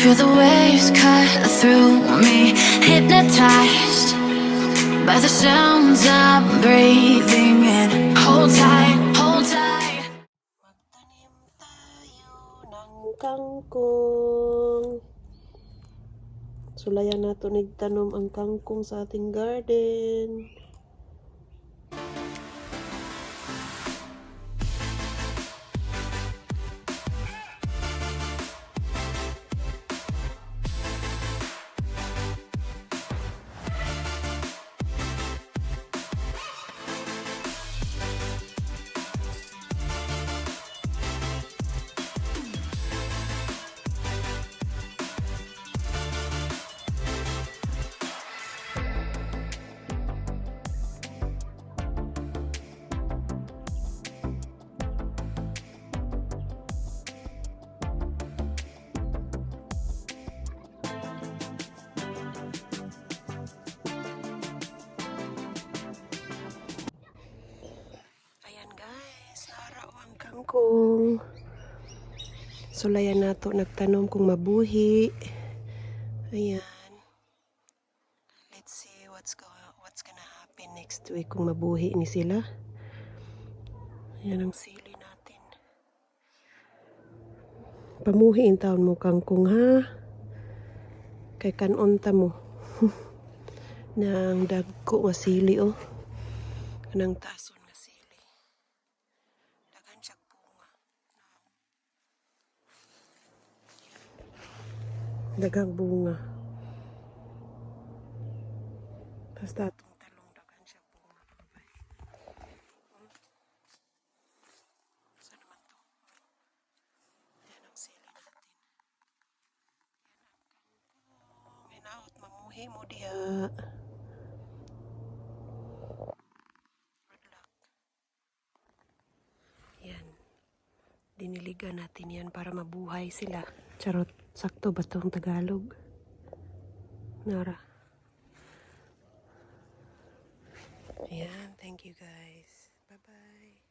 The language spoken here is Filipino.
Feel the waves cut through me, hypnotized by the sounds I'm breathing in. Hold tight, hold tight. Magtanim tayo ng kangkong. Sulayan nato nigtanom ang kangkong sa ating garden. Kangkong. Sulayan nato nagtanom kung mabuhi. Ayan. Let's see what's gonna happen next week kung mabuhi ni sila. Ayan ang sili natin. Pamuhiin taon mo kangkong ha. Kay kanunta mo. Nang dagko nga sili oh. Kanang tason nga sili. Dagan siya bunga. Dagang bunga. Basta atong talong dagan siya bunga. Saan naman to? Yan ang sili natin. Yan ang kangkong. Mamuhi mo diha. Good luck. Yan. Diniligan natin yan para mabuhay sila. Charot. Sakto ba itong Tagalog? Nara. Ayan. Thank you guys. Bye-bye.